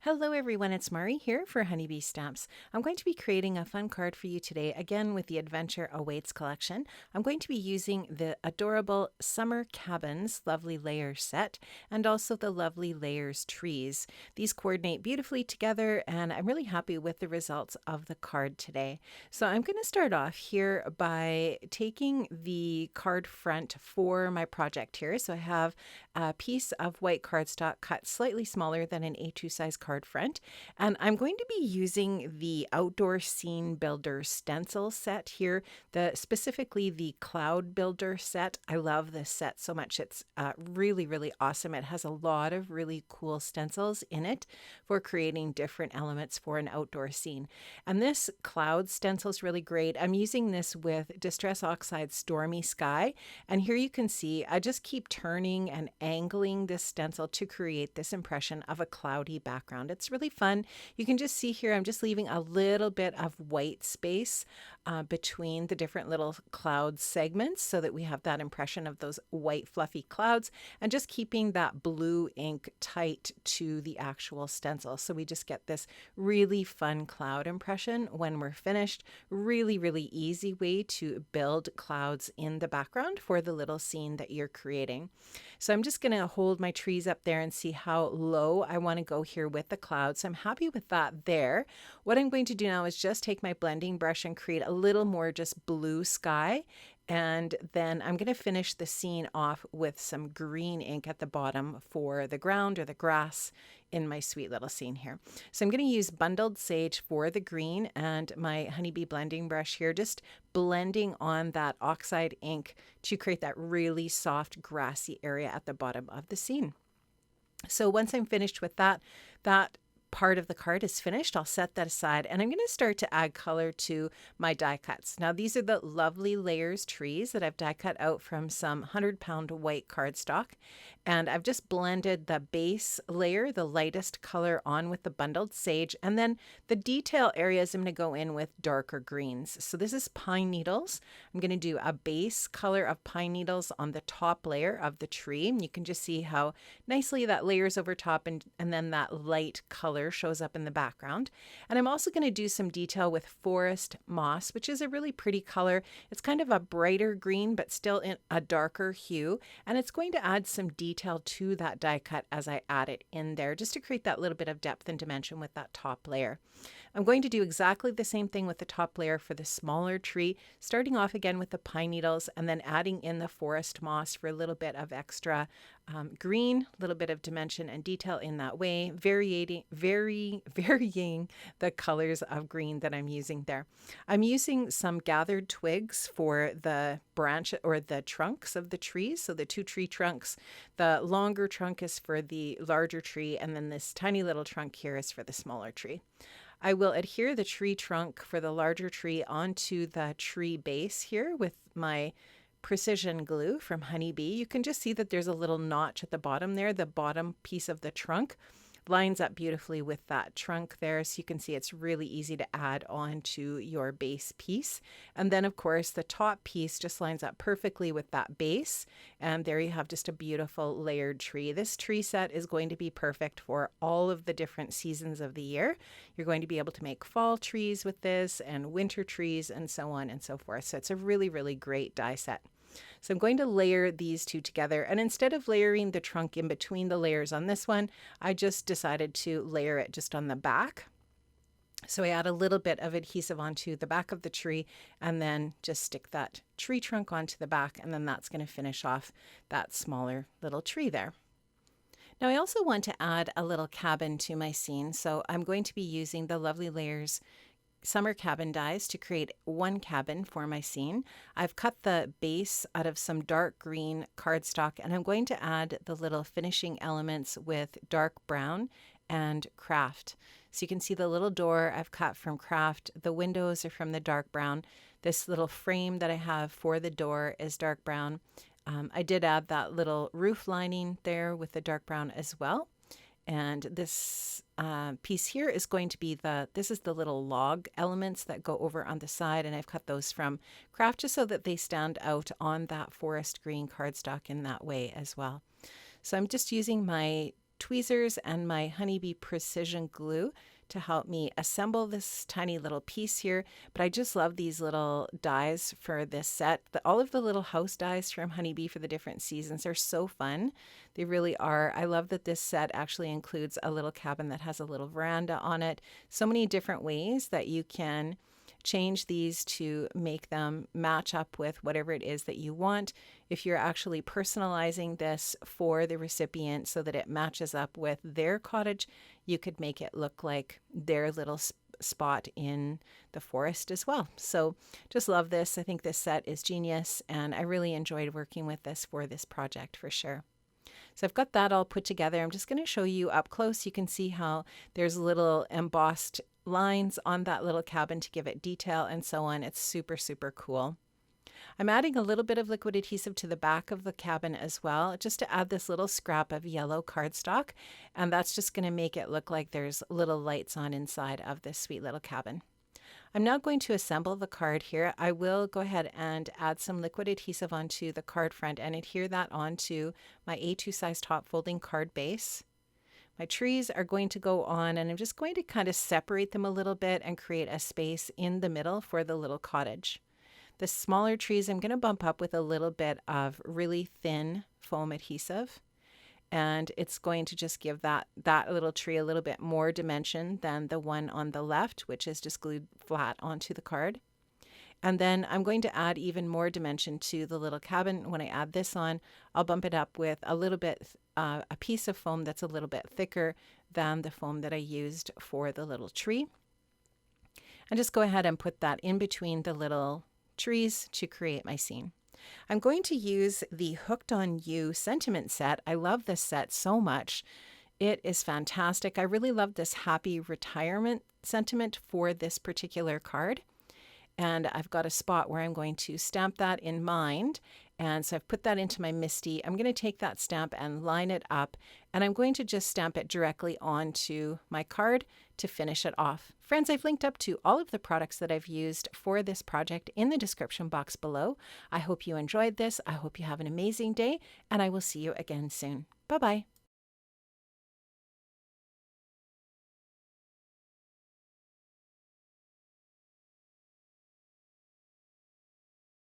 Hello everyone, it's Mari here for Honeybee Stamps. I'm going to be creating a fun card for you today, again with the Adventure Awaits collection. I'm going to be using the adorable Summer Cabins Lovely Layers set and also the Lovely Layers trees. These coordinate beautifully together and I'm really happy with the results of the card today. So I'm going to start off here by taking the card front for my project here. So I have a piece of white cardstock cut slightly smaller than an A2 size card front, and I'm going to be using the Outdoor Scene Builder stencil set here, specifically the Cloud Builder set. I love this set so much. It's really awesome. It has a lot of really cool stencils in it for creating different elements for an outdoor scene. And this cloud stencil is really great. I'm using this with Distress Oxide Stormy Sky, and here you can see I just keep turning and angling this stencil to create this impression of a cloudy background. It's really fun. You can just see here I'm just leaving a little bit of white space between the different little cloud segments so that we have that impression of those white fluffy clouds, and just keeping that blue ink tight to the actual stencil. So we just get this really fun cloud impression when we're finished. Really easy way to build clouds in the background for the little scene that you're creating. So I'm just going to hold my trees up there and see how low I want to go here with the clouds. So I'm happy with that there. What I'm going to do now is just take my blending brush and create a little more just blue sky. And then I'm going to finish the scene off with some green ink at the bottom for the ground or the grass in my sweet little scene here. So I'm going to use Bundled Sage for the green and my Honeybee blending brush here, just blending on that oxide ink to create that really soft grassy area at the bottom of the scene. So once I'm finished with that part of the card is finished, I'll set that aside and I'm going to start to add color to my die cuts. Now these are the Lovely Layers trees that I've die cut out from some 100-pound white cardstock, and I've just blended the base layer, the lightest color, on with the Bundled Sage, and then the detail areas I'm going to go in with darker greens. So this is pine needles. I'm going to do a base color of pine needles on the top layer of the tree, and you can just see how nicely that layers over top, and then that light color shows up in the background. And I'm also going to do some detail with forest moss, which is a really pretty color. It's kind of a brighter green but still in a darker hue, and it's going to add some detail to that die cut as I add it in there, just to create that little bit of depth and dimension with that top layer. I'm going to do exactly the same thing with the top layer for the smaller tree, starting off again with the pine needles and then adding in the forest moss for a little bit of extra green, a little bit of dimension and detail in that way, varying the colors of green that I'm using there. I'm using some gathered twigs for the branch or the trunks of the trees. So the two tree trunks, the longer trunk is for the larger tree, and then this tiny little trunk here is for the smaller tree. I will adhere the tree trunk for the larger tree onto the tree base here with my precision glue from Honeybee. You can just see that there's a little notch at the bottom there. The bottom piece of the trunk lines up beautifully with that trunk there. So you can see it's really easy to add on to your base piece. And then of course the top piece just lines up perfectly with that base. And there you have just a beautiful layered tree. This tree set is going to be perfect for all of the different seasons of the year. You're going to be able to make fall trees with this and winter trees and so on and so forth. So it's a really great die set. So I'm going to layer these two together, and instead of layering the trunk in between the layers on this one, I just decided to layer it just on the back. So I add a little bit of adhesive onto the back of the tree and then just stick that tree trunk onto the back, and then that's going to finish off that smaller little tree there. Now I also want to add a little cabin to my scene, so I'm going to be using the Lovely Layers Summer Cabin dies to create one cabin for my scene. I've cut the base out of some dark green cardstock, and I'm going to add the little finishing elements with dark brown and craft. So you can see the little door I've cut from craft. The windows are from the dark brown. This little frame that I have for the door is dark brown. I did add that little roof lining there with the dark brown as well. And this piece here is going to be this is the little log elements that go over on the side, and I've cut those from craft just so that they stand out on that forest green cardstock in that way as well. So I'm just using my tweezers and my Honeybee Precision Glue to help me assemble this tiny little piece here. But I just love these little dies for this set. All of the little house dies from Honeybee for the different seasons are so fun. They really are. I love that this set actually includes a little cabin that has a little veranda on it. So many different ways that you can change these to make them match up with whatever it is that you want. If you're actually personalizing this for the recipient so that it matches up with their cottage, you could make it look like their little spot in the forest as well. So just love this. I think this set is genius, and I really enjoyed working with this for this project for sure. So I've got that all put together. I'm just going to show you up close. You can see how there's little embossed lines on that little cabin to give it detail and so on. It's super, super cool. I'm adding a little bit of liquid adhesive to the back of the cabin as well, just to add this little scrap of yellow cardstock. And that's just going to make it look like there's little lights on inside of this sweet little cabin. I'm now going to assemble the card here. I will go ahead and add some liquid adhesive onto the card front and adhere that onto my A2 size top folding card base. My trees are going to go on, and I'm just going to kind of separate them a little bit and create a space in the middle for the little cottage. The smaller trees I'm going to bump up with a little bit of really thin foam adhesive, and it's going to just give that little tree a little bit more dimension than the one on the left, which is just glued flat onto the card. And then I'm going to add even more dimension to the little cabin. When I add this on, I'll bump it up with a little bit, a piece of foam that's a little bit thicker than the foam that I used for the little tree. And just go ahead and put that in between the little trees to create my scene. I'm going to use the Hooked on You sentiment set. I love this set so much. It is fantastic. I really love this happy retirement sentiment for this particular card. And I've got a spot where I'm going to stamp that in mind. And so I've put that into my MISTI. I'm going to take that stamp and line it up, and I'm going to just stamp it directly onto my card to finish it off. Friends, I've linked up to all of the products that I've used for this project in the description box below. I hope you enjoyed this. I hope you have an amazing day, and I will see you again soon. Bye-bye.